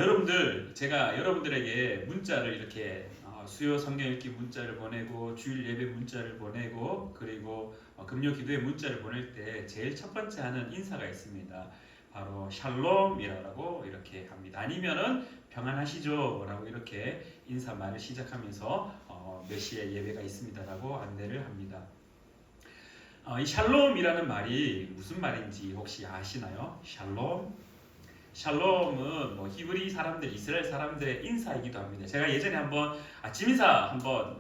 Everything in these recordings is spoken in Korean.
여러분들, 제가 여러분들에게 문자를 이렇게 수요 성경 읽기 문자를 보내고 주일 예배 문자를 보내고 그리고 금요 기도회 문자를 보낼 때 제일 첫 번째 하는 인사가 있습니다. 바로 샬롬이라고 이렇게 합니다. 아니면은 평안하시죠 라고 이렇게 인사말을 시작하면서 몇 시에 예배가 있습니다라고 안내를 합니다. 이 샬롬이라는 말이 무슨 말인지 혹시 아시나요? 샬롬? 샬롬은 뭐 히브리 사람들, 이스라엘 사람들의 인사이기도 합니다. 제가 예전에 한번 아침 인사 한번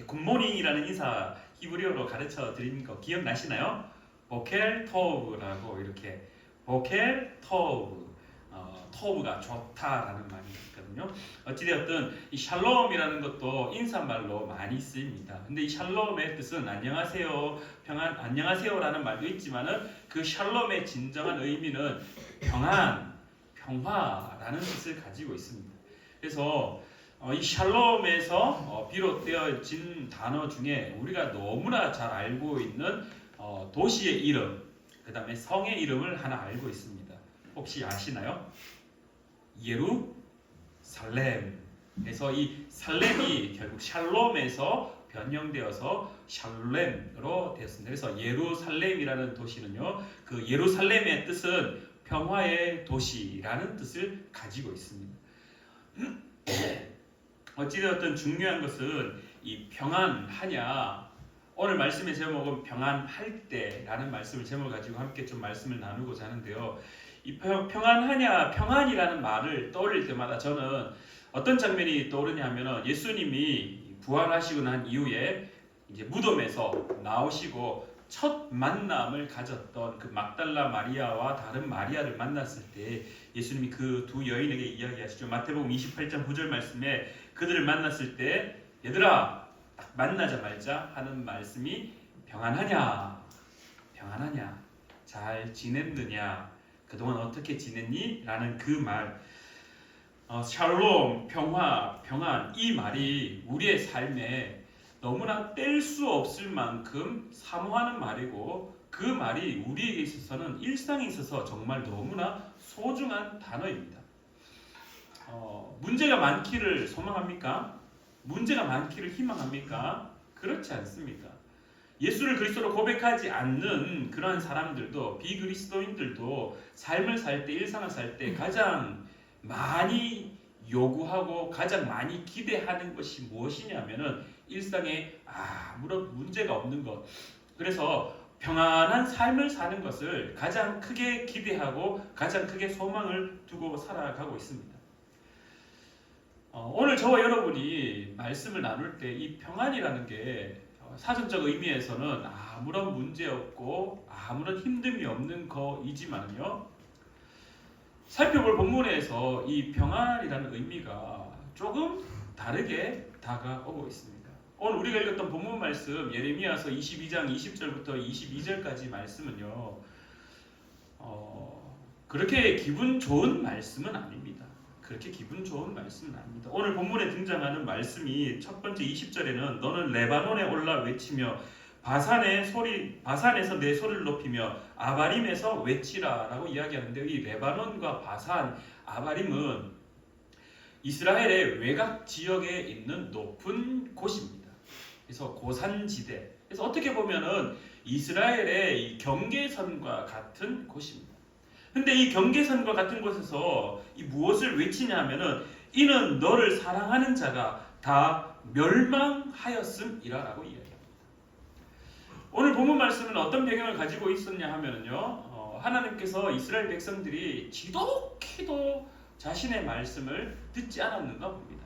굿모닝이라는 인사 히브리어로 가르쳐 드린 거 기억나시나요? 보켈 토브라고 이렇게 보켈 토브, 토브가 좋다라는 말이 있거든요. 어찌되었든 이 샬롬이라는 것도 인사말로 많이 쓰입니다. 근데 이 샬롬의 뜻은 안녕하세요, 평안, 안녕하세요라는 말도 있지만은 그 샬롬의 진정한 의미는 평안, 평화라는 뜻을 가지고 있습니다. 그래서 이 샬롬에서 비롯되어진 단어 중에 우리가 너무나 잘 알고 있는 도시의 이름, 그 다음에 성의 이름을 하나 알고 있습니다. 혹시 아시나요? 예루살렘. 그래서 이 살렘이 결국 샬롬에서 변형되어서 샬렘으로 되었습니다. 그래서 예루살렘이라는 도시는요, 그 예루살렘의 뜻은 평화의 도시라는 뜻을 가지고 있습니다. 어찌되었든 중요한 것은 이 평안하냐, 오늘 말씀의 제목은 평안할 때라는 말씀을 제목을 가지고 함께 좀 말씀을 나누고자 하는데요. 이 평안하냐, 평안이라는 말을 떠올릴 때마다 저는 어떤 장면이 떠오르냐 하면은 예수님이 부활하시고 난 이후에 이제 무덤에서 나오시고 첫 만남을 가졌던 그 막달라 마리아와 다른 마리아를 만났을 때 예수님이 그 두 여인에게 이야기하시죠. 마태복음 28장 9절 말씀에 그들을 만났을 때 얘들아 딱 만나자마자 하는 말씀이 평안하냐, 평안하냐, 잘 지냈느냐, 그동안 어떻게 지냈니? 라는 그 말, 샬롬, 평화, 평안, 이 말이 우리의 삶에 너무나 뗄 수 없을 만큼 사모하는 말이고 그 말이 우리에게 있어서는 일상에 있어서 정말 너무나 소중한 단어입니다. 문제가 많기를 소망합니까? 문제가 많기를 희망합니까? 그렇지 않습니다. 예수를 그리스도로 고백하지 않는 그러한 사람들도, 비그리스도인들도 삶을 살 때, 일상을 살 때 가장 많이 요구하고 가장 많이 기대하는 것이 무엇이냐면은 일상에 아무런 문제가 없는 것. 그래서 평안한 삶을 사는 것을 가장 크게 기대하고 가장 크게 소망을 두고 살아가고 있습니다. 오늘 저와 여러분이 말씀을 나눌 때 이 평안이라는 게 사전적 의미에서는 아무런 문제 없고 아무런 힘듦이 없는 거이지만요, 살펴볼 본문에서 이 평안이라는 의미가 조금 다르게 다가오고 있습니다. 오늘 우리가 읽었던 본문 말씀 예레미야서 22장 20절부터 22절까지 말씀은요, 그렇게 기분 좋은 말씀은 아닙니다. 그렇게 기분 좋은 말씀은 아닙니다. 오늘 본문에 등장하는 말씀이 첫 번째 20절에는 너는 레바논에 올라 외치며 바산에서 내 소리를 높이며 아바림에서 외치라 라고 이야기하는데, 이 레바논과 바산, 아바림은 이스라엘의 외곽 지역에 있는 높은 곳입니다. 그래서 고산지대, 그래서 어떻게 보면은 이스라엘의 이 경계선과 같은 곳입니다. 근데 이 경계선과 같은 곳에서 이 무엇을 외치냐 하면은 이는 너를 사랑하는 자가 다 멸망하였음이라 라고 이야기합니다. 오늘 본문 말씀은 어떤 배경을 가지고 있었냐 하면은요, 하나님께서 이스라엘 백성들이 지독히도 자신의 말씀을 듣지 않았는가 봅니다.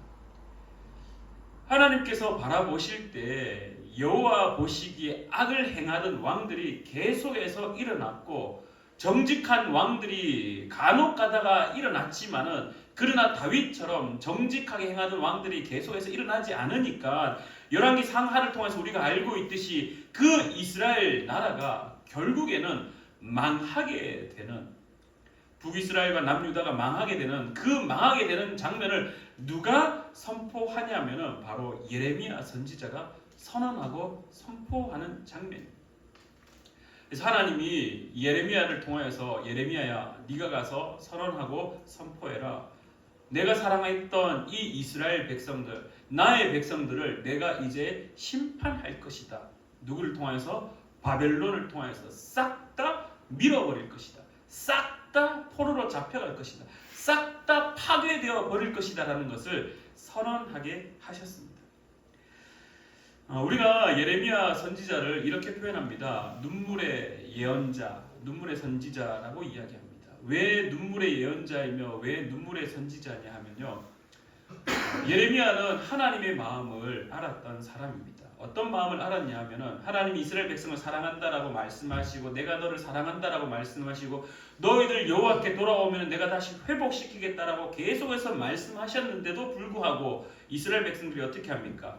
하나님께서 바라보실 때 여호와 보시기에 악을 행하던 왕들이 계속해서 일어났고 정직한 왕들이 간혹 가다가 일어났지만은, 그러나 다윗처럼 정직하게 행하던 왕들이 계속해서 일어나지 않으니까 열왕기 상하를 통해서 우리가 알고 있듯이 그 이스라엘 나라가 결국에는 망하게 되는, 북이스라엘과 남유다가 망하게 되는 그 망하게 되는 장면을 누가 선포하냐면은 바로 예레미야 선지자가 선언하고 선포하는 장면입니다. 그래서 하나님이 예레미야를 통하여서 예레미야야 네가 가서 선언하고 선포해라. 내가 사랑했던 이 이스라엘 백성들, 나의 백성들을 내가 이제 심판할 것이다. 누구를 통해서? 바벨론을 통해서 싹 다 밀어버릴 것이다. 싹 다 포로로 잡혀갈 것이다. 싹 다 파괴되어 버릴 것이다 라는 것을 선언하게 하셨습니다. 우리가 예레미야 선지자를 이렇게 표현합니다. 눈물의 예언자, 눈물의 선지자라고 이야기합니다. 왜 눈물의 예언자이며 왜 눈물의 선지자냐 하면요, 예레미야는 하나님의 마음을 알았던 사람입니다. 어떤 마음을 알았냐 하면은 하나님이 이스라엘 백성을 사랑한다라고 말씀하시고 내가 너를 사랑한다라고 말씀하시고 너희들 여호와께 돌아오면 내가 다시 회복시키겠다라고 계속해서 말씀하셨는데도 불구하고 이스라엘 백성들이 어떻게 합니까?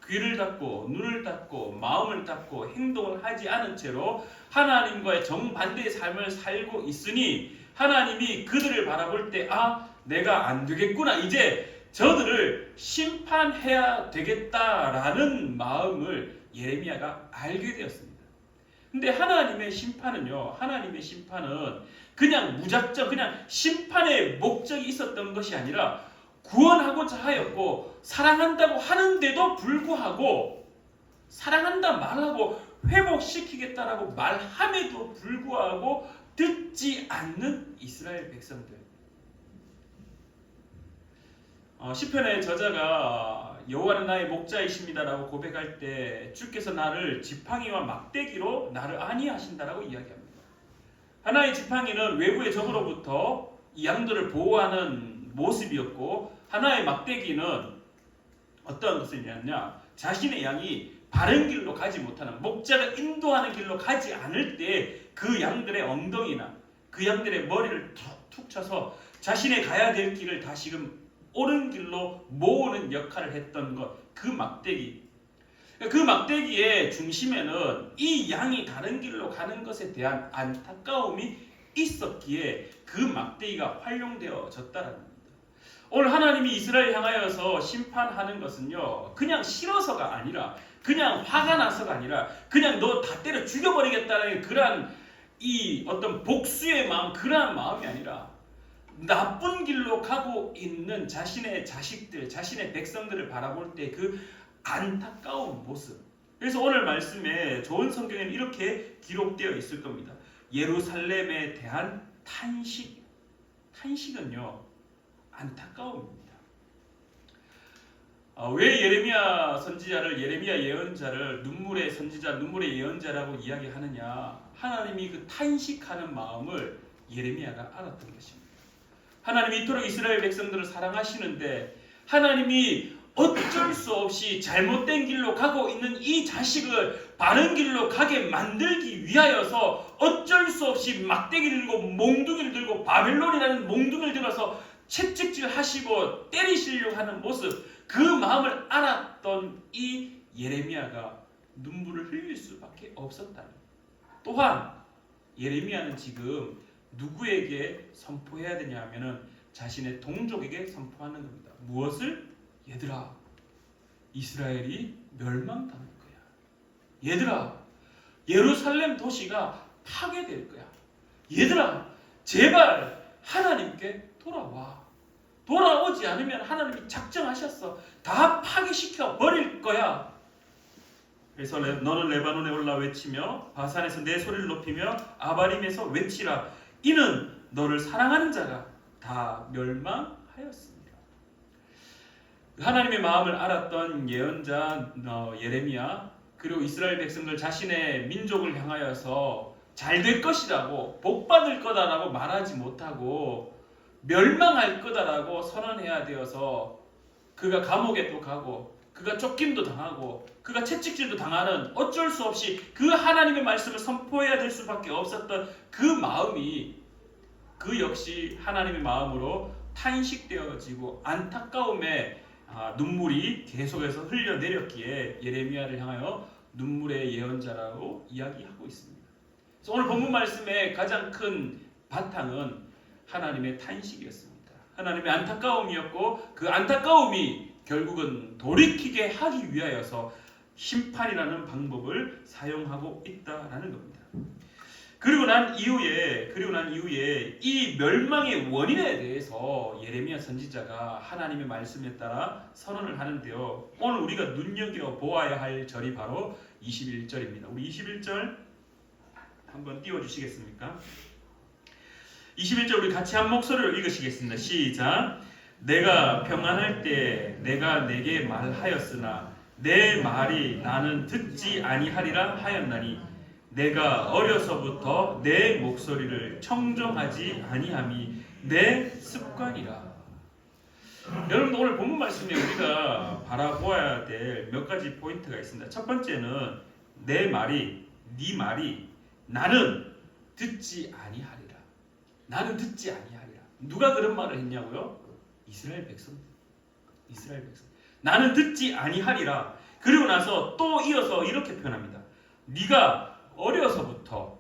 귀를 닫고 눈을 닫고 마음을 닫고 행동을 하지 않은 채로 하나님과의 정반대의 삶을 살고 있으니 하나님이 그들을 바라볼 때 내가 안 되겠구나, 이제 저들을 심판해야 되겠다라는 마음을 예레미야가 알게 되었습니다. 근데 하나님의 심판은 그냥 무작정 그냥 심판의 목적이 있었던 것이 아니라 구원하고자 하였고 사랑한다고 하는데도 불구하고 사랑한다 말하고 회복시키겠다라고 말함에도 불구하고 듣지 않는 이스라엘 백성들. 시편의 저자가 여호와는 나의 목자이십니다라고 고백할 때 주께서 나를 지팡이와 막대기로 나를 안위하신다라고 이야기합니다. 하나의 지팡이는 외부의 적으로부터 이 양들을 보호하는 모습이었고 하나의 막대기는 어떤 것이냐면 자신의 양이 바른 길로 가지 못하는, 목자가 인도하는 길로 가지 않을 때 그 양들의 엉덩이나 그 양들의 머리를 툭툭 쳐서 자신의 가야 될 길을 다시금 옳은 길로 모으는 역할을 했던 것, 그 막대기. 그 막대기의 중심에는 이 양이 다른 길로 가는 것에 대한 안타까움이 있었기에 그 막대기가 활용되어졌다라는 겁니다. 오늘 하나님이 이스라엘 향하여서 심판하는 것은요, 그냥 싫어서가 아니라, 그냥 화가 나서가 아니라, 그냥 너 다 때려 죽여버리겠다는 그러한 이 어떤 복수의 마음, 그러한 마음이 아니라 나쁜 길로 가고 있는 자신의 자식들, 자신의 백성들을 바라볼 때 그 안타까운 모습. 그래서 오늘 말씀에 좋은 성경에는 이렇게 기록되어 있을 겁니다. 예루살렘에 대한 탄식. 탄식은요, 안타까움입니다. 왜 예레미야 선지자를, 예레미야 예언자를 눈물의 선지자, 눈물의 예언자라고 이야기하느냐? 하나님이 그 탄식하는 마음을 예레미야가 알았던 것입니다. 하나님이 이토록 이스라엘 백성들을 사랑하시는데 하나님이 어쩔 수 없이 잘못된 길로 가고 있는 이 자식을 바른 길로 가게 만들기 위하여서 어쩔 수 없이 막대기를 들고 몽둥이를 들고 바벨론이라는 몽둥이를 들어서 채찍질 하시고 때리시려고 하는 모습, 그 마음을 알았던 이 예레미야가 눈물을 흘릴 수밖에 없었다. 또한 예레미야는 지금 누구에게 선포해야 되냐 하면은 자신의 동족에게 선포하는 겁니다. 무엇을? 얘들아, 이스라엘이 멸망당할 거야. 얘들아, 예루살렘 도시가 파괴될 거야. 얘들아, 제발 하나님께 돌아와. 돌아오지 않으면 하나님이 작정하셨어. 다 파괴시켜 버릴 거야. 그래서 너는 레바논에 올라 외치며 바산에서 내 소리를 높이며 아바림에서 외치라. 이는 너를 사랑하는 자가 다 멸망하였습니다. 하나님의 마음을 알았던 예언자 예레미야, 그리고 이스라엘 백성들 자신의 민족을 향하여서 잘 될 것이라고, 복 받을 거다라고 말하지 못하고 멸망할 거다라고 선언해야 되어서 그가 감옥에 또 가고 그가 쫓김도 당하고 그가 채찍질도 당하는, 어쩔 수 없이 그 하나님의 말씀을 선포해야 될 수밖에 없었던 그 마음이, 그 역시 하나님의 마음으로 탄식되어지고 안타까움의 눈물이 계속해서 흘려내렸기에 예레미야를 향하여 눈물의 예언자라고 이야기하고 있습니다. 그래서 오늘 본문 말씀의 가장 큰 바탕은 하나님의 탄식이었습니다. 하나님의 안타까움이었고 그 안타까움이 결국은 돌이키게 하기 위하여서 심판이라는 방법을 사용하고 있다라는 겁니다. 그리고 난 이후에 이 멸망의 원인에 대해서 예레미야 선지자가 하나님의 말씀에 따라 선언을 하는데요. 오늘 우리가 눈여겨 보아야 할 절이 바로 21절입니다. 우리 21절 한번 띄워주시겠습니까? 21절 우리 같이 한 목소리로 읽으시겠습니다. 시작. 내가 평안할 때 내가 내게 말하였으나 내 말이 나는 듣지 아니하리라 하였나니 내가 어려서부터 내 목소리를 청종하지 아니함이 내 습관이라. 여러분 오늘 본문 말씀에 우리가 바라보아야 될 몇 가지 포인트가 있습니다. 첫 번째는 내 말이, 네 말이 나는 듣지 아니하리라. 나는 듣지 아니하리라. 누가 그런 말을 했냐고요? 이스라엘 백성. 나는 듣지 아니하리라. 그리고 나서 또 이어서 이렇게 표현합니다. 네가 어려서부터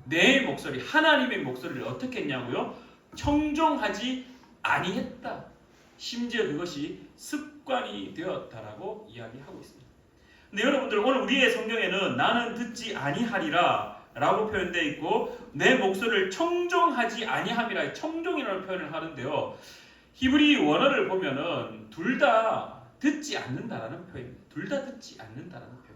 내 목소리, 하나님의 목소리를 어떻게 했냐고요? 청종하지 아니했다. 심지어 그것이 습관이 되었다라고 이야기하고 있습니다. 근데 여러분들 오늘 우리의 성경에는 나는 듣지 아니하리라 라고 표현되어 있고 내 목소리를 청종하지 아니함이라 청종이라는 표현을 하는데요. 히브리 원어를 보면은 둘 다 듣지 않는다라는 표현입니다. 둘 다 듣지 않는다라는 표현입니다.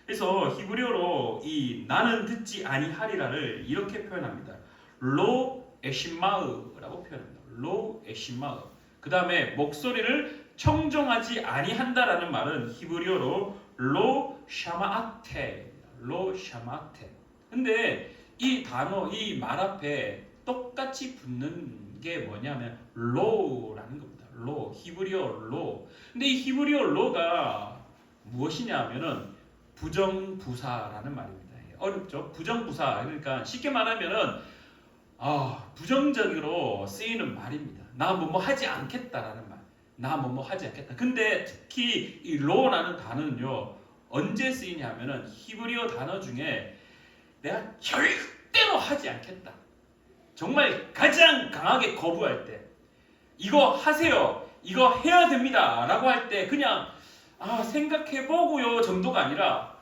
그래서 히브리어로 이 나는 듣지 아니하리라를 이렇게 표현합니다. 로 에시마으라고 표현합니다. 로 에시마으. 그 다음에 목소리를 청종하지 아니한다라는 말은 히브리어로 로 샤마아테. 로 샤마아테. 근데 이 단어, 이 말 앞에 똑같이 붙는 게 뭐냐면 로라는 겁니다. 로, 히브리어 로. 근데 이 히브리어 로가 무엇이냐면은 부정부사라는 말입니다. 어렵죠? 부정부사. 그러니까 쉽게 말하면은 부정적으로 쓰이는 말입니다. 나 뭐뭐 하지 않겠다라는 말. 나 뭐뭐 하지 않겠다. 근데 특히 이 로라는 단어는요. 언제 쓰이냐면은 히브리어 단어 중에 내가 절대로 하지 않겠다. 정말 가장 강하게 거부할 때 이거 하세요. 이거 해야 됩니다. 라고 할 때 그냥 생각해보고요 정도가 아니라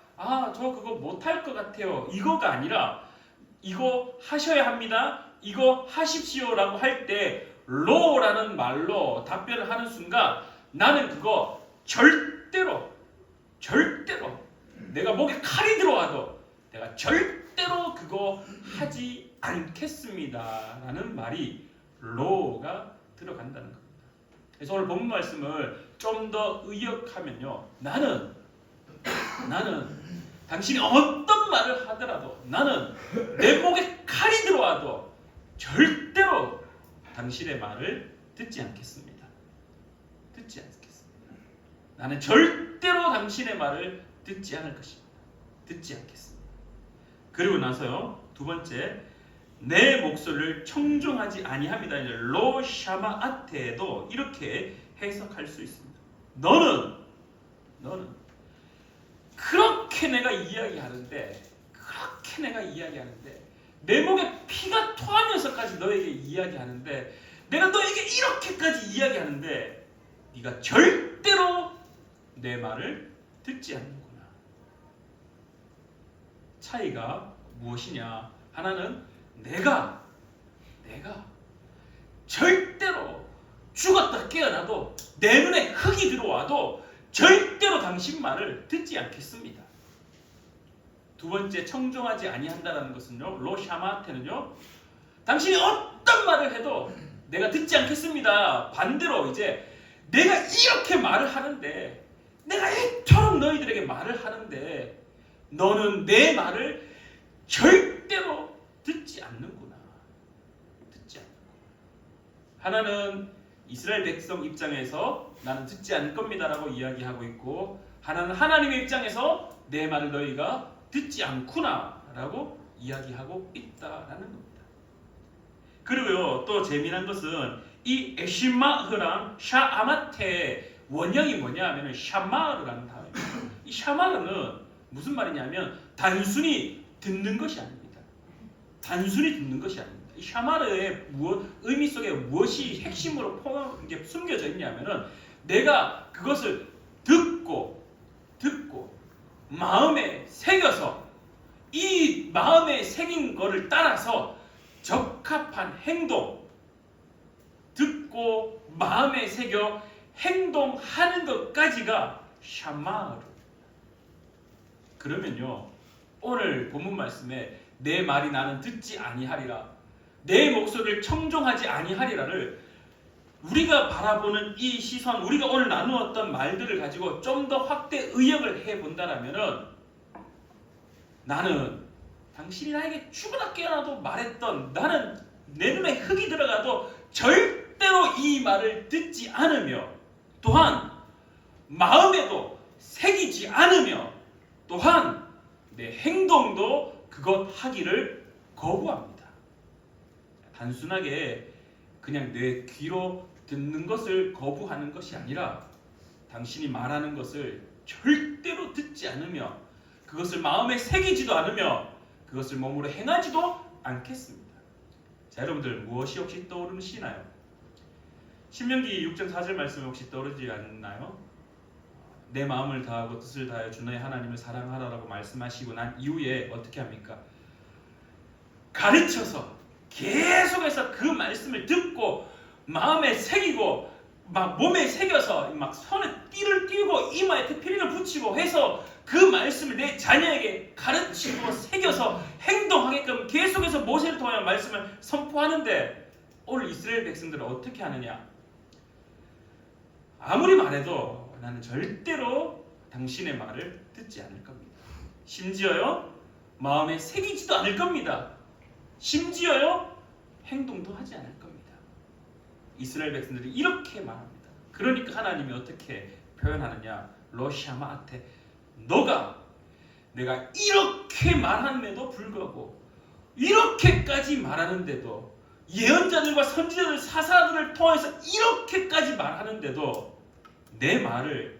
저 그거 못할 것 같아요. 이거가 아니라 이거 하셔야 합니다. 이거 하십시오. 라고 할 때 로라는 말로 답변을 하는 순간 나는 그거 절대로 내가 목에 칼이 들어와도 내가 절대로 그거 하지 않겠습니다. 라는 말이 로가 들어간다는 겁니다. 그래서 오늘 본문 말씀을 좀 더 의역하면요. 나는 당신이 어떤 말을 하더라도 나는 내 목에 칼이 들어와도 절대로 당신의 말을 듣지 않겠습니다. 듣지 않겠습니다. 나는 절대로 당신의 말을 듣지 않을 것입니다. 듣지 않겠습니다. 그리고 나서요. 두 번째, 내 목소리를 청종하지 아니합니다. 로 샤마아테도 이렇게 해석할 수 있습니다. 너는 그렇게 내가 이야기하는데 내 목에 피가 토하면서까지 너에게 이야기하는데 내가 너에게 이렇게까지 이야기하는데 네가 절대로 내 말을 듣지 않는구나. 차이가 무엇이냐? 하나는 내가 절대로 죽었다 깨어나도 내 눈에 흙이 들어와도 절대로 당신 말을 듣지 않겠습니다. 두 번째, 청종하지 아니한다는 것은요, 로샤마테는요, 당신이 어떤 말을 해도 내가 듣지 않겠습니다. 반대로 이제 내가 이렇게 말을 하는데, 내가 이토록 너희들에게 말을 하는데 너는 내 말을 절대로 듣지 않는구나. 하나는 이스라엘 백성 입장에서 나는 듣지 않을 겁니다라고 이야기하고 있고, 하나는 하나님의 입장에서 내 말을 너희가 듣지 않구나라고 이야기하고 있다라는 겁니다. 그리고요, 또 재미난 것은 이 에시마흐랑 샤아마테의 원형이 뭐냐 하면 샤마르라는 단어입니다. 이 샤마르는 무슨 말이냐면 단순히 듣는 것이 아닙니다. 이 샤마르의 의미 속에 무엇이 핵심으로 숨겨져 있냐면은 내가 그것을 듣고 마음에 새겨서 이 마음에 새긴 거를 따라서 적합한 행동, 듣고 마음에 새겨 행동하는 것까지가 샤마르. 그러면요, 오늘 본문 말씀에 내 말이 나는 듣지 아니하리라, 내 목소리를 청종하지 아니하리라를 우리가 바라보는 이 시선, 우리가 오늘 나누었던 말들을 가지고 좀 더 확대 의역을 해본다라면은, 나는 당신이 나에게 죽으나 깨어나도 말했던, 나는 내 눈에 흙이 들어가도 절대로 이 말을 듣지 않으며, 또한 마음에도 새기지 않으며, 또한 내 행동도 그것 하기를 거부합니다. 단순하게 그냥 내 귀로 듣는 것을 거부하는 것이 아니라, 당신이 말하는 것을 절대로 듣지 않으며, 그것을 마음에 새기지도 않으며, 그것을 몸으로 행하지도 않겠습니다. 자, 여러분들 무엇이 혹시 떠오르시나요? 신명기 6장 4절 말씀 혹시 떠오르지 않나요? 내 마음을 다하고 뜻을 다하여 주 너의 하나님을 사랑하라라고 말씀하시고 난 이후에 어떻게 합니까? 가르쳐서 계속해서 그 말씀을 듣고 마음에 새기고 막 몸에 새겨서 막 손에 띠를 띄우고 이마에 테피린을 붙이고 해서 그 말씀을 내 자녀에게 가르치고 새겨서 행동하게끔 계속해서 모세를 통하여 말씀을 선포하는데, 오늘 이스라엘 백성들은 어떻게 하느냐? 아무리 말해도 나는 절대로 당신의 말을 듣지 않을 겁니다. 심지어요, 마음에 새기지도 않을 겁니다. 심지어요, 행동도 하지 않을 겁니다. 이스라엘 백성들이 이렇게 말합니다. 그러니까 하나님이 어떻게 표현하느냐? 로샤마한테, 내가 이렇게 말함에도 불구하고, 이렇게까지 말하는데도, 예언자들과 선지자들, 사사들을 통해서 이렇게까지 말하는데도 내 말을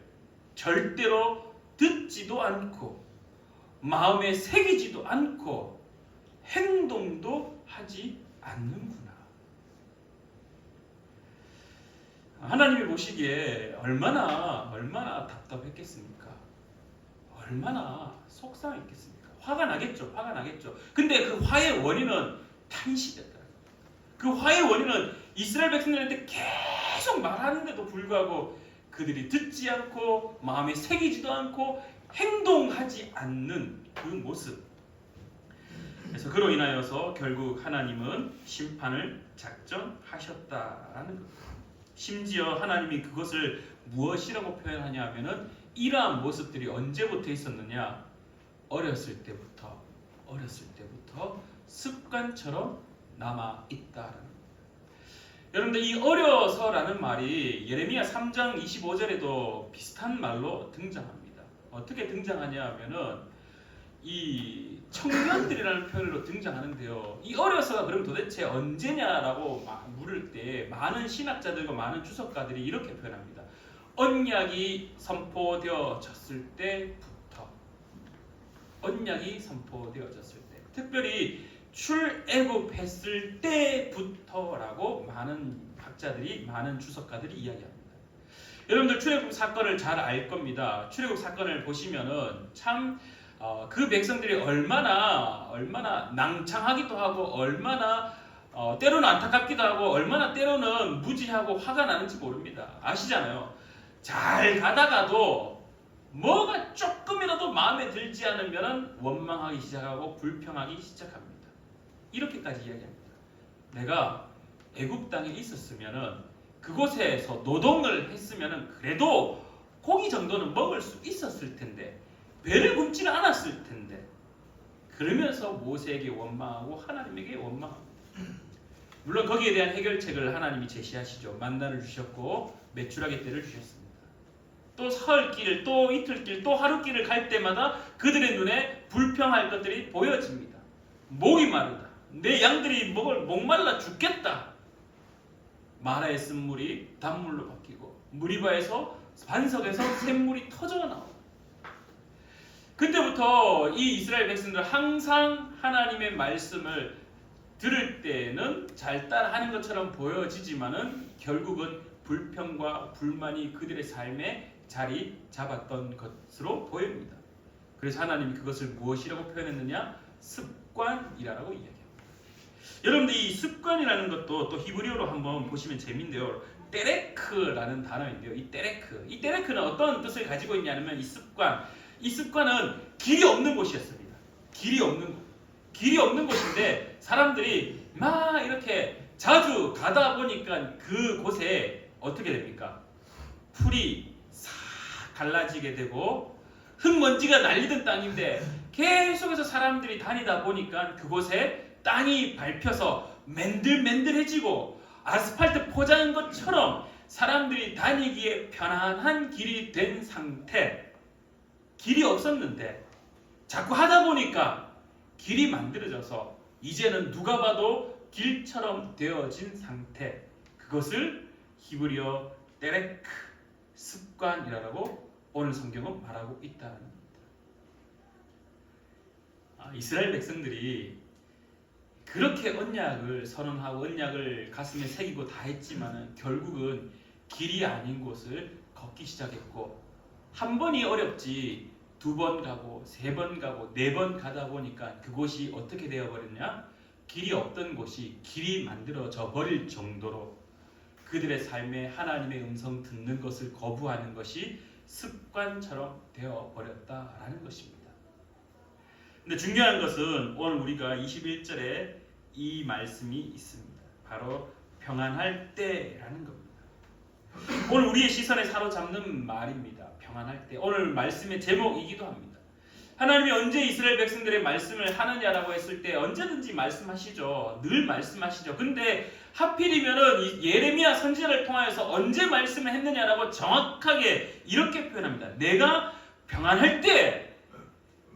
절대로 듣지도 않고 마음에 새기지도 않고 행동도 하지 않는구나. 하나님이 보시기에 얼마나 답답했겠습니까? 얼마나 속상했겠습니까? 화가 나겠죠. 근데 그 화의 원인은 탄식이었다. 그 화의 원인은 이스라엘 백성들한테 계속 말하는데도 불구하고 그들이 듣지 않고 마음에 새기지도 않고 행동하지 않는 그 모습. 그래서 그로 인하여서 결국 하나님은 심판을 작정하셨다라는 겁니다. 심지어 하나님이 그것을 무엇이라고 표현하냐 하면은, 이러한 모습들이 언제부터 있었느냐? 어렸을 때부터 습관처럼 남아 있다라는 겁니다. 여러분들, 이 어려서라는 말이 예레미야 3장 25절에도 비슷한 말로 등장합니다. 어떻게 등장하냐 하면은 이 청년들이라는 표현으로 등장하는데요. 이 어려서가 그럼 도대체 언제냐라고 물을 때 많은 신학자들과 많은 주석가들이 이렇게 표현합니다. 언약이 선포되어졌을 때부터, 특별히 출애굽했을 때부터라고 많은 학자들이, 많은 주석가들이 이야기합니다. 여러분들 출애굽 사건을 잘 알 겁니다. 출애굽 사건을 보시면은 참 그 백성들이 얼마나 낭창하기도 하고, 얼마나 때로는 안타깝기도 하고, 얼마나 때로는 무지하고 화가 나는지 모릅니다. 아시잖아요. 잘 가다가도 뭐가 조금이라도 마음에 들지 않으면 원망하기 시작하고 불평하기 시작합니다. 이렇게까지 이야기합니다. 내가 애굽 땅에 있었으면은, 그곳에서 노동을 했으면은 그래도 고기 정도는 먹을 수 있었을 텐데, 배를 굶지는 않았을 텐데, 그러면서 모세에게 원망하고 하나님에게 원망합니다. 물론 거기에 대한 해결책을 하나님이 제시하시죠. 만나를 주셨고 메추라기 떼를 주셨습니다. 또 사흘길, 또 이틀길, 또 하루길을 갈 때마다 그들의 눈에 불평할 것들이 보여집니다. 목이 마르다. 내 양들이 목말라 죽겠다. 마라의 쓴물이 단물로 바뀌고, 무리바에서 반석에서 샘물이 터져 나옵니다. 그때부터 이 이스라엘 백성들은 항상 하나님의 말씀을 들을 때는 잘 따라하는 것처럼 보여지지만은 결국은 불평과 불만이 그들의 삶에 자리 잡았던 것으로 보입니다. 그래서 하나님이 그것을 무엇이라고 표현했느냐? 습관이라고 이야기합니다. 여러분들 이 습관이라는 것도 또 히브리어로 한번 보시면 재미인데요. 때레크라는 단어인데요. 이 때레크는 어떤 뜻을 가지고 있냐면 이 습관은 길이 없는 곳이었습니다. 길이 없는 곳인데 사람들이 막 이렇게 자주 가다 보니까 그 곳에 어떻게 됩니까? 풀이 싹 갈라지게 되고 흙먼지가 날리던 땅인데 계속해서 사람들이 다니다 보니까 그곳에 땅이 밟혀서 맨들맨들해지고 아스팔트 포장한 것처럼 사람들이 다니기에 편안한 길이 된 상태. 길이 없었는데 자꾸 하다 보니까 길이 만들어져서 이제는 누가 봐도 길처럼 되어진 상태. 그것을 히브리어 때레크, 습관이라고 오늘 성경은 말하고 있다는 겁니다. 이스라엘 백성들이 그렇게 언약을 선언하고 언약을 가슴에 새기고 다 했지만 결국은 길이 아닌 곳을 걷기 시작했고, 한 번이 어렵지 두 번 가고 세 번 가고 네 번 가다 보니까 그곳이 어떻게 되어버렸냐? 길이 없던 곳이 길이 만들어져 버릴 정도로 그들의 삶에 하나님의 음성 듣는 것을 거부하는 것이 습관처럼 되어버렸다라는 것입니다. 근데 중요한 것은 오늘 우리가 21절에 이 말씀이 있습니다. 바로 평안할 때라는 겁니다. 오늘 우리의 시선에 사로잡는 말입니다. 평안할 때. 오늘 말씀의 제목이기도 합니다. 하나님이 언제 이스라엘 백성들의 말씀을 하느냐라고 했을 때 언제든지 말씀하시죠. 늘 말씀하시죠. 근데 하필이면은 예레미야 선지자를 통하여서 언제 말씀을 했느냐라고 정확하게 이렇게 표현합니다. 내가 평안할 때,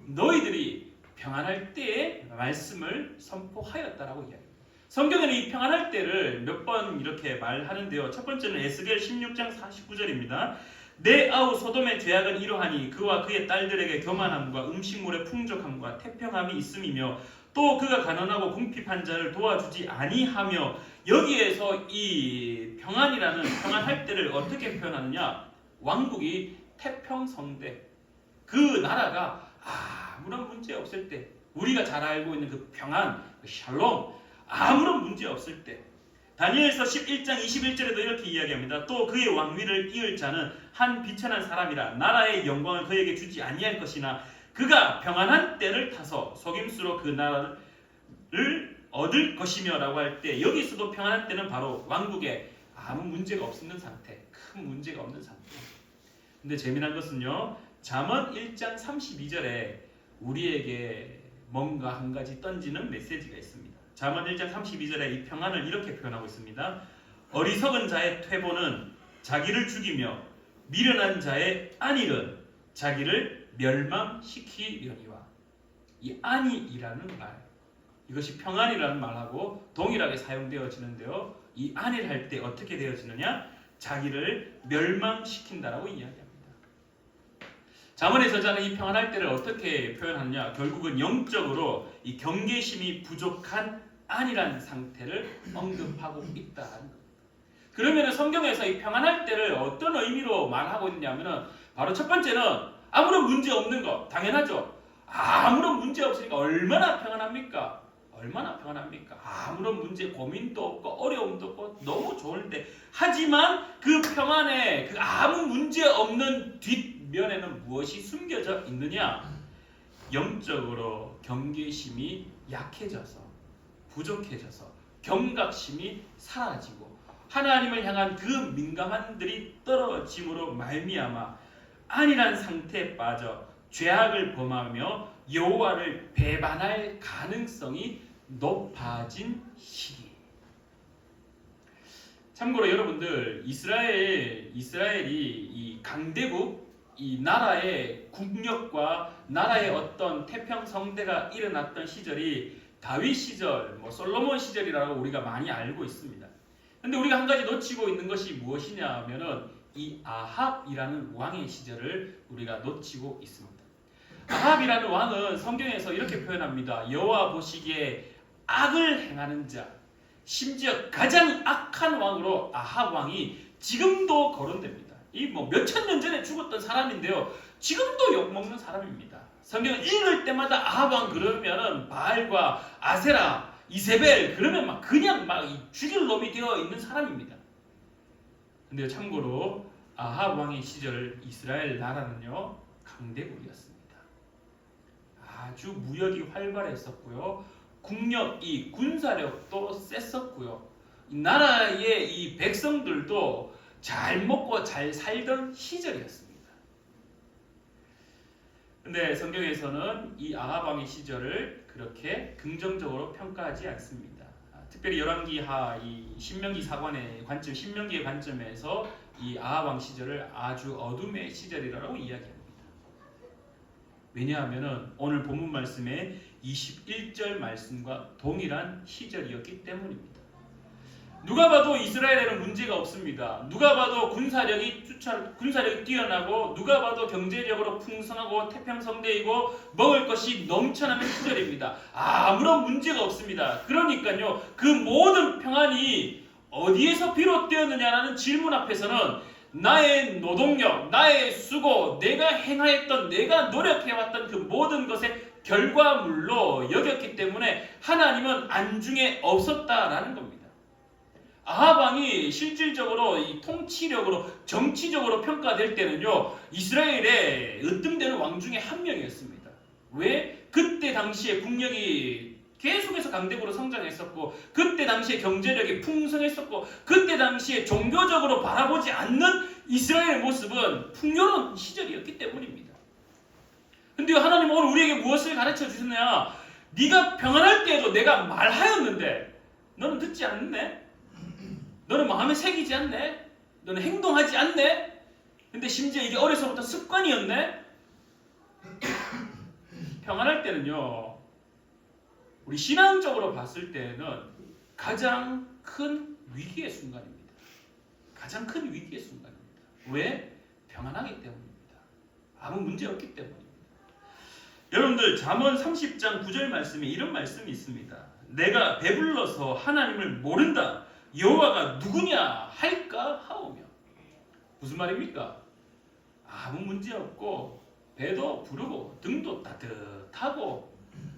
너희들이 평안할 때에 말씀을 선포하였다라고 이야기합니다. 성경에는 이 평안할 때를 몇 번 이렇게 말하는데요. 첫 번째는 에스겔 16장 49절입니다. 내 아우 소돔의 죄악은 이러하니 그와 그의 딸들에게 교만함과 음식물의 풍족함과 태평함이 있음이며 또 그가 가난하고 궁핍한 자를 도와주지 아니하며, 여기에서 이 평안이라는 평안할 때를 어떻게 표현하느냐? 왕국이 태평성대, 그 나라가 아무런 문제 없을 때, 우리가 잘 알고 있는 그 평안, 그 샬롬, 아무런 문제 없을 때. 다니엘서 11장 21절에도 이렇게 이야기합니다. 또 그의 왕위를 이을 자는 한 비천한 사람이라 나라의 영광을 그에게 주지 아니할 것이나 그가 평안한 때를 타서 속임수로 그 나라를 얻을 것이며 라고 할 때, 여기서도 평안한 때는 바로 왕국에 아무 문제가 없는 상태, 큰 문제가 없는 상태. 근데 재미난 것은요, 잠언 1장 32절에 우리에게 뭔가 한 가지 던지는 메시지가 있습니다. 잠언 1장 32절에 이 평안을 이렇게 표현하고 있습니다. 어리석은 자의 퇴보는 자기를 죽이며 미련한 자의 안일은 자기를 멸망시키려니와. 이 안이라는 말, 이것이 평안이라는 말하고 동일하게 사용되어지는데요. 이 안일할 때 어떻게 되어지느냐? 자기를 멸망시킨다라고 이야기합니다. 잠언의 저자는 이 평안할 때를 어떻게 표현하느냐? 결국은 영적으로 이 경계심이 부족한 안일한 상태를 언급하고 있다는 겁니다. 그러면 성경에서 이 평안할 때를 어떤 의미로 말하고 있냐면은, 바로 첫 번째는 아무런 문제 없는 것, 당연하죠. 아무런 문제 없으니까 얼마나 평안합니까? 얼마나 평안합니까? 아무런 문제, 고민도 없고 어려움도 없고 너무 좋은데, 하지만 그 평안에 그 아무 문제 없는 뒷면에는 무엇이 숨겨져 있느냐? 영적으로 경계심이 약해져서, 부족해져서 경각심이 사라지고 하나님을 향한 그 민감함들이 떨어짐으로 말미암아 안일한 상태에 빠져 죄악을 범하며 여호와를 배반할 가능성이 높아진 시기. 참고로 여러분들, 이스라엘이 이 강대국, 이 나라의 국력과 나라의 어떤 태평성대가 일어났던 시절이 다윗 시절, 솔로몬 시절이라고 우리가 많이 알고 있습니다. 근데 우리가 한 가지 놓치고 있는 것이 무엇이냐 하면은 이 아합이라는 왕의 시절을 우리가 놓치고 있습니다. 아합이라는 왕은 성경에서 이렇게 표현합니다. 여호와 보시기에 악을 행하는 자, 심지어 가장 악한 왕으로 아합 왕이 지금도 거론됩니다. 이 몇천 년 전에 죽었던 사람인데요, 지금도 욕먹는 사람입니다. 성경을 읽을 때마다 아합 왕 그러면은 바알과 아세라, 이세벨 그러면 막 그냥 막 죽일 놈이 되어 있는 사람입니다. 근데 참고로 아합 왕의 시절 이스라엘 나라는요 강대국이었습니다. 아주 무역이 활발했었고요, 국력이 군사력도 셌었고요, 이 나라의 이 백성들도 잘 먹고 잘 살던 시절이었습니다. 근데 성경에서는 이 아합 왕의 시절을 그렇게 긍정적으로 평가하지 않습니다. 특별히 열왕기하 이 신명기 사관의 관점, 신명기의 관점에서 이 아합 왕 시절을 아주 어둠의 시절이라고 이야기합니다. 왜냐하면 오늘 본문 말씀의 21절 말씀과 동일한 시절이었기 때문입니다. 누가 봐도 이스라엘에는 문제가 없습니다. 누가 봐도 군사력이 뛰어나고, 누가 봐도 경제력으로 풍성하고 태평성대이고 먹을 것이 넘쳐나는 시절입니다. 아무런 문제가 없습니다. 그러니까요, 그 모든 평안이 어디에서 비롯되었느냐라는 질문 앞에서는 나의 노동력, 나의 수고, 내가 행하였던, 내가 노력해왔던 그 모든 것의 결과물로 여겼기 때문에 하나님은 안중에 없었다라는 겁니다. 아합 왕이 실질적으로 이 통치력으로, 정치적으로 평가될 때는요, 이스라엘의 으뜸되는 왕 중에 한 명이었습니다. 왜? 그때 당시에 국력이 계속해서 강대국으로 성장했었고, 그때 당시에 경제력이 풍성했었고, 그때 당시에 종교적으로 바라보지 않는 이스라엘의 모습은 풍요로운 시절이었기 때문입니다. 근데 하나님은 오늘 우리에게 무엇을 가르쳐 주셨냐? 네가 평안할 때에도 내가 말하였는데 너는 듣지 않네? 너는 마음에 새기지 않네? 너는 행동하지 않네? 근데 심지어 이게 어려서부터 습관이었네? 평안할 때는요, 우리 신앙적으로 봤을 때는 가장 큰 위기의 순간입니다. 가장 큰 위기의 순간입니다. 왜? 평안하기 때문입니다. 아무 문제 없기 때문입니다. 여러분들 잠언 30장 9절 말씀에 이런 말씀이 있습니다. 내가 배불러서 하나님을 모른다. 여호와가 누구냐 할까 하오며. 무슨 말입니까? 아무 문제 없고 배도 부르고 등도 따뜻하고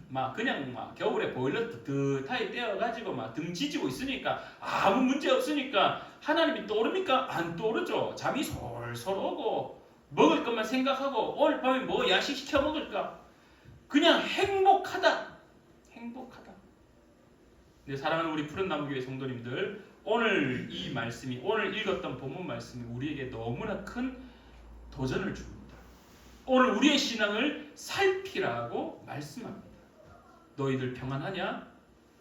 막 그냥 막 겨울에 보일러 뜨뜻하게 떼어가지고 막 등 지지고 있으니까 아무 문제 없으니까 하나님이 떠오릅니까? 안 떠오르죠. 잠이 솔솔 오고 먹을 것만 생각하고 오늘 밤에 뭐 야식 시켜 먹을까? 그냥 행복하다. 행복하다. 네, 사랑하는 우리 푸른나무교회 성도님들, 오늘 이 말씀이, 오늘 읽었던 본문 말씀이 우리에게 너무나 큰 도전을 줍니다. 오늘 우리의 신앙을 살피라고 말씀합니다. 너희들 평안하냐?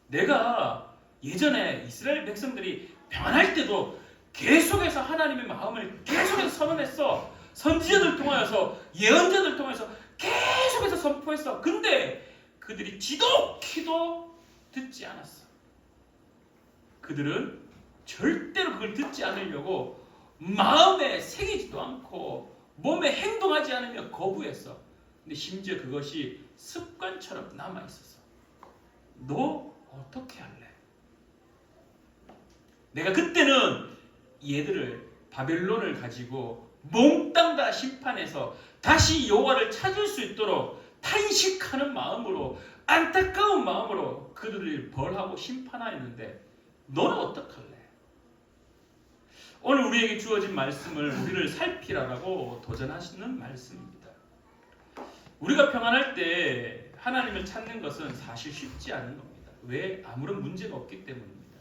내가 예전에 이스라엘 백성들이 평안할 때도 계속해서 하나님의 마음을 계속해서 선언했어. 선지자들 통하여서, 예언자들 통해서 계속해서 선포했어. 근데 그들이 지독히도 듣지 않았어. 그들은 절대로 그걸 듣지 않으려고 마음에 새기지도 않고 몸에 행동하지 않으며 거부했어. 근데 심지어 그것이 습관처럼 남아있었어. 너 어떻게 할래? 내가 그때는 얘들을 바벨론을 가지고 몽땅 다 심판해서 다시 여호와를 찾을 수 있도록 탄식하는 마음으로, 안타까운 마음으로 그들을 벌하고 심판하였는데 너는 어떡할래? 오늘 우리에게 주어진 말씀을 우리를 살피라고 도전하시는 말씀입니다. 우리가 평안할 때 하나님을 찾는 것은 사실 쉽지 않은 겁니다. 왜? 아무런 문제가 없기 때문입니다.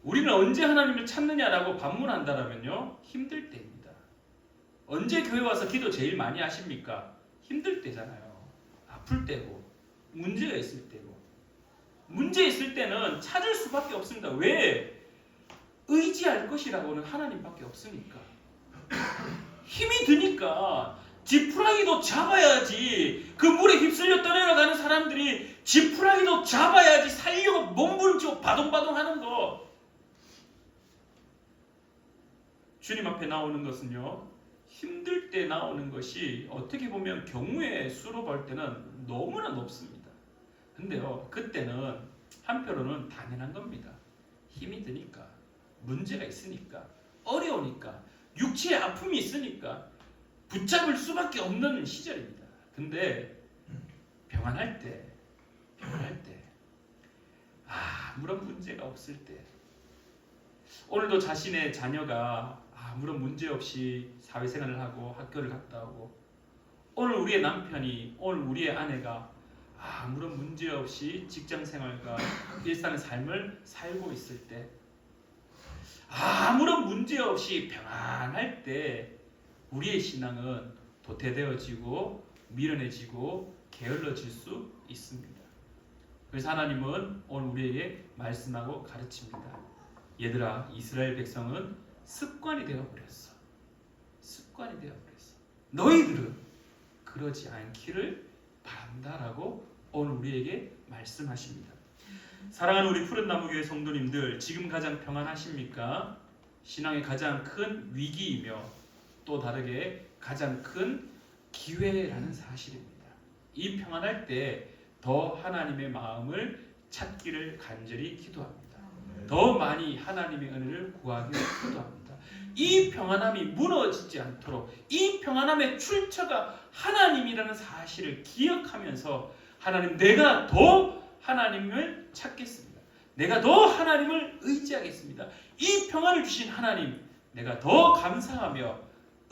우리는 언제 하나님을 찾느냐라고 반문한다면요, 힘들 때입니다. 언제 교회 와서 기도 제일 많이 하십니까? 힘들 때잖아요. 아플 때고, 문제가 있을 때고. 문제 있을 때는 찾을 수밖에 없습니다. 왜? 의지할 것이라고는 하나님밖에 없으니까. 힘이 드니까 지푸라기도 잡아야지. 그 물에 휩쓸려 떠내려가는 사람들이 지푸라기도 잡아야지 살려고 몸부림치고 바동바동 하는 거. 주님 앞에 나오는 것은요, 힘들 때 나오는 것이 어떻게 보면 경우의 수로 볼 때는 너무나 높습니다. 근데요, 그때는 한편으로는 당연한 겁니다. 힘이 드니까, 문제가 있으니까, 어려우니까, 육체의 아픔이 있으니까 붙잡을 수밖에 없는 시절입니다. 근데 평안할 때 아무런 문제가 없을 때, 오늘도 자신의 자녀가 아무런 문제 없이 사회생활을 하고 학교를 갔다 오고, 오늘 우리의 남편이, 오늘 우리의 아내가 아무런 문제 없이 직장생활과 일상의 삶을 살고 있을 때, 아무런 문제 없이 평안할 때 우리의 신앙은 도태되어지고 미련해지고 게을러질 수 있습니다. 그래서 하나님은 오늘 우리에게 말씀하고 가르칩니다. 얘들아, 이스라엘 백성은 습관이 되어버렸어. 습관이 되어버렸어. 너희들은 그러지 않기를 바란다라고 오늘 우리에게 말씀하십니다. 사랑하는 우리 푸른나무교회 성도님들, 지금 가장 평안하십니까? 신앙의 가장 큰 위기이며 또 다르게 가장 큰 기회라는 사실입니다. 이 평안할 때 더 하나님의 마음을 찾기를 간절히 기도합니다. 더 많이 하나님의 은혜를 구하기를 기도합니다. 이 평안함이 무너지지 않도록, 이 평안함의 출처가 하나님이라는 사실을 기억하면서, 하나님, 내가 더 하나님을 찾겠습니다. 내가 더 하나님을 의지하겠습니다. 이 평안을 주신 하나님, 내가 더 감사하며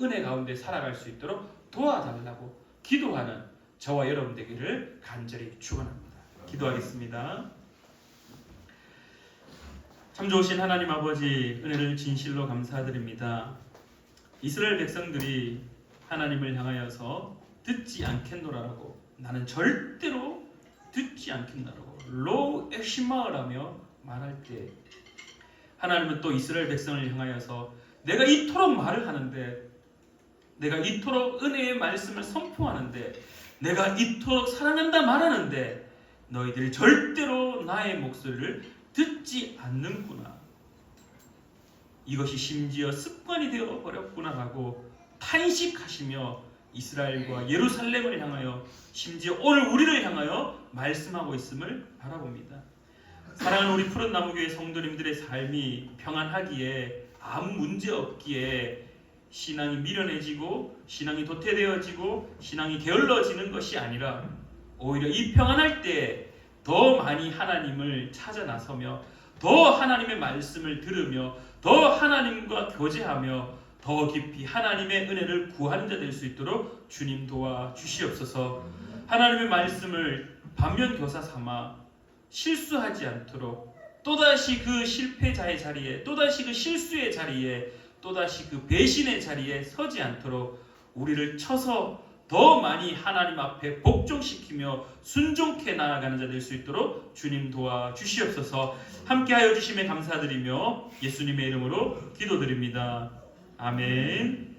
은혜 가운데 살아갈 수 있도록 도와달라고 기도하는 저와 여러분 되기를 간절히 축원합니다. 기도하겠습니다. 참 좋으신 하나님 아버지, 은혜를 진실로 감사드립니다. 이스라엘 백성들이 하나님을 향하여서 듣지 않겠노라라고, 나는 절대로 듣지 않겠노라고 로 에시마을하며 말할 때, 하나님은 또 이스라엘 백성을 향하여서 내가 이토록 말을 하는데, 내가 이토록 은혜의 말씀을 선포하는데, 내가 이토록 사랑한다 말하는데 너희들이 절대로 나의 목소리를 듣지 않는구나. 이것이 심지어 습관이 되어 버렸구나라고 탄식하시며 이스라엘과 예루살렘을 향하여, 심지어 오늘 우리를 향하여 말씀하고 있음을 바라봅니다. 사랑하는 우리 푸른나무교회 성도님들의 삶이 평안하기에, 아무 문제 없기에 신앙이 미련해지고 신앙이 도태되어지고 신앙이 게을러지는 것이 아니라, 오히려 이 평안할 때 더 많이 하나님을 찾아 나서며, 더 하나님의 말씀을 들으며, 더 하나님과 교제하며, 더 깊이 하나님의 은혜를 구하는 자 될 수 있도록 주님 도와 주시옵소서. 하나님의 말씀을 반면교사 삼아 실수하지 않도록, 또다시 그 실패자의 자리에, 또다시 그 실수의 자리에, 또다시 그 배신의 자리에 서지 않도록 우리를 쳐서 더 많이 하나님 앞에 복종시키며 순종케 나아가는 자 될 수 있도록 주님 도와 주시옵소서. 함께하여 주심에 감사드리며 예수님의 이름으로 기도드립니다. 아멘.